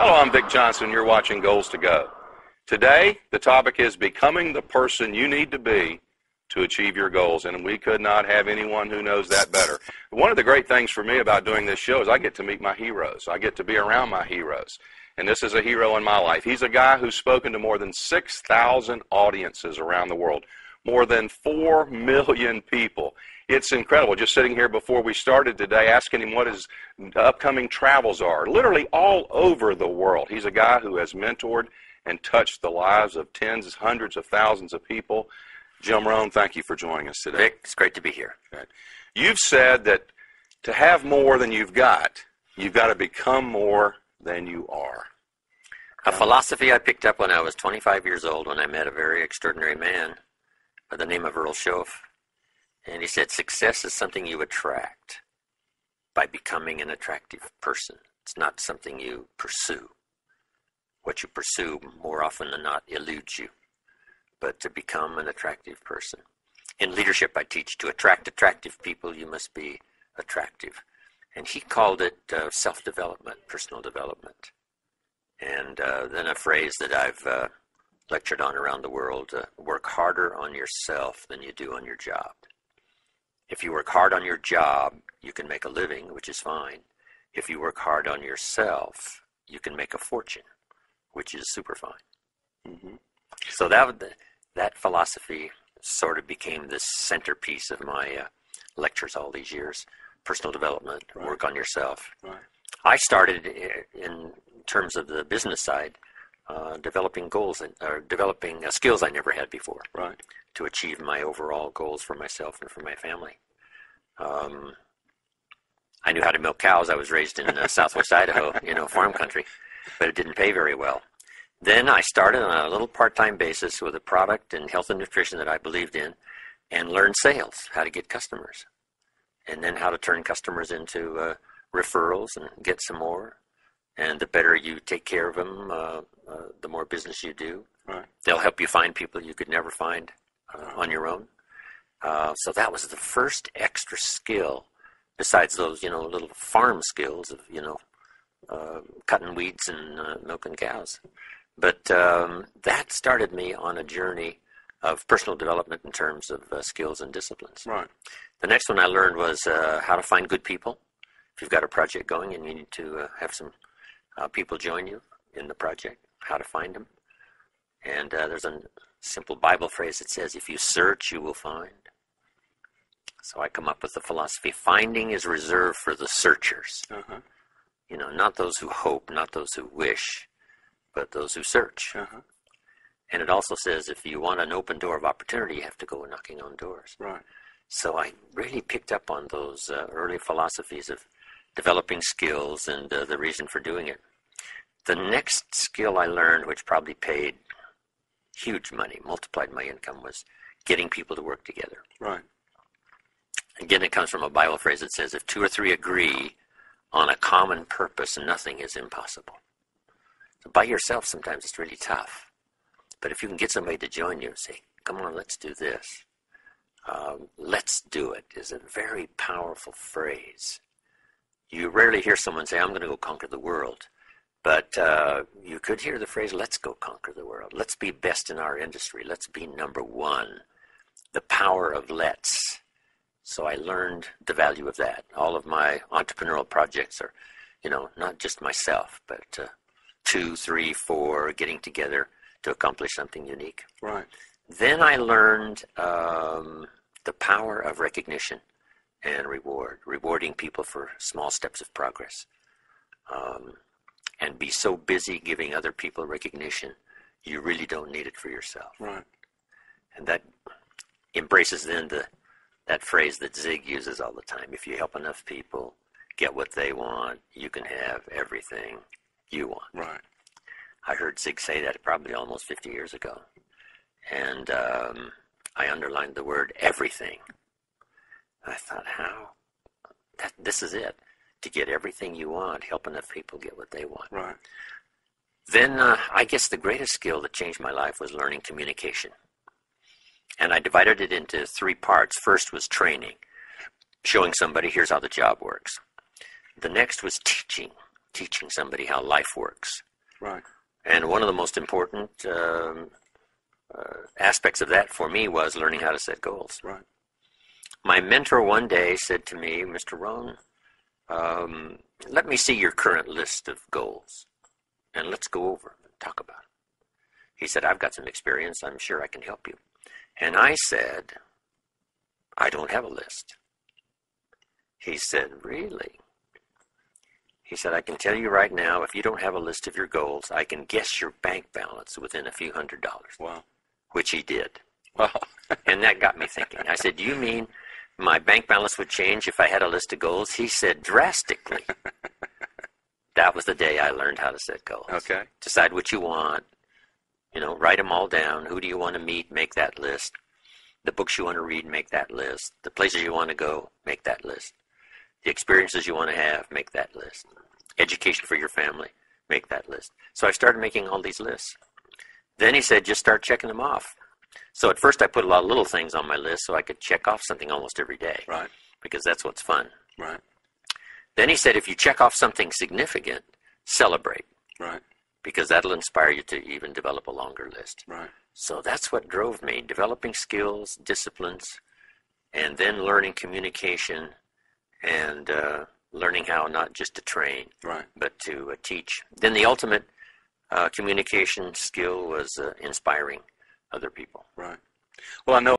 Hello, I'm Vic Johnson. You're watching Goals to Go. Today, the topic is becoming the person you need to be to achieve your goals, and we could not have anyone who knows that better. One of the great things for me about doing this show is I get to meet my heroes. I get to be around my heroes, and this is a hero in my life. He's a guy who's spoken to more than 6,000 audiences around the world, more than 4 million people. It's incredible. Just sitting here before we started today, asking him what his upcoming travels are, literally all over the world. He's a guy who has mentored and touched the lives of tens, hundreds of thousands of people. Jim Rohn, thank you for joining us today. Vic, it's great to be here. Good. You've said that to have more than you've got to become more than you are. A philosophy I picked up when I was 25 years old when I met a very extraordinary man by the name of Earl Schoaf. And he said, success is something you attract by becoming an attractive person. It's not something you pursue. What you pursue, more often than not, eludes you. But to become an attractive person. In leadership, I teach to attract attractive people, you must be attractive. And he called it self-development, personal development. And then a phrase that I've lectured on around the world, work harder on yourself than you do on your job. If you work hard on your job, you can make a living, which is fine. If you work hard on yourself, you can make a fortune, which is super fine. Mm-hmm. So that philosophy sort of became the centerpiece of my lectures all these years. Personal development, right. Work on yourself. Right. I started in terms of the business side, developing skills I never had before, right, to achieve my overall goals for myself and for my family. I knew how to milk cows. I was raised in southwest Idaho, farm country, but it didn't pay very well. Then I started on a little part-time basis with a product in health and nutrition that I believed in and learned sales, how to get customers, and then how to turn customers into referrals and get some more. And the better you take care of them, the more business you do. Right. They'll help you find people you could never find on your own. So that was the first extra skill, besides those, little farm skills of, cutting weeds and milking cows. But that started me on a journey of personal development in terms of skills and disciplines. Right. The next one I learned was how to find good people. If you've got a project going and you need to have some people join you in the project, how to find them. And there's a simple Bible phrase that says, if you search, you will find. So I come up with the philosophy, finding is reserved for the searchers. Uh-huh. Not those who hope, not those who wish, but those who search. Uh-huh. And it also says if you want an open door of opportunity, you have to go knocking on doors. Right. So I really picked up on those early philosophies of developing skills and the reason for doing it. The next skill I learned, which probably paid huge money, multiplied my income, was getting people to work together. Right. Again, it comes from a Bible phrase that says, if 2 or 3 agree on a common purpose, nothing is impossible. So by yourself, sometimes it's really tough. But if you can get somebody to join you and say, come on, let's do this. Let's do it is a very powerful phrase. You rarely hear someone say, I'm going to go conquer the world. But you could hear the phrase, let's go conquer the world. Let's be best in our industry. Let's be number one. The power of let's. So I learned the value of that. All of my entrepreneurial projects are, not just myself, but 2, 3, 4 getting together to accomplish something unique. Right. Then I learned the power of recognition and rewarding people for small steps of progress. And be so busy giving other people recognition, you really don't need it for yourself. Right. And that embraces then that phrase that Zig uses all the time. If you help enough people get what they want, you can have everything you want. Right. I heard Zig say that probably almost 50 years ago. And I underlined the word everything. I thought, this is it. To get everything you want, help enough people get what they want. Right. Then I guess the greatest skill that changed my life was learning communication. And I divided it into 3 parts. First was training, showing somebody here's how the job works. The next was teaching somebody how life works. Right. And one of the most important aspects of that for me was learning how to set goals. Right. My mentor one day said to me, Mr. Rohn, let me see your current list of goals, and let's go over them and talk about them. He said, I've got some experience. I'm sure I can help you. And I said, I don't have a list. He said, really? He said, I can tell you right now, if you don't have a list of your goals, I can guess your bank balance within a few $100s. Wow. Which he did. Wow. And that got me thinking. I said, do you mean my bank balance would change if I had a list of goals? He said, drastically. That was the day I learned how to set goals. Okay. Decide what you want. Write them all down. Who do you want to meet? Make that list. The books you want to read, make that list. The places you want to go, make that list. The experiences you want to have, make that list. Education for your family, make that list. So I started making all these lists. Then he said, just start checking them off. So at first I put a lot of little things on my list so I could check off something almost every day. Right. Because that's what's fun. Right. Then he said, if you check off something significant, celebrate. Right. Because that'll inspire you to even develop a longer list. Right. So that's what drove me, developing skills, disciplines, and then learning communication and learning how not just to train, right, but to teach. Then the ultimate communication skill was inspiring other people. Right. Well, I know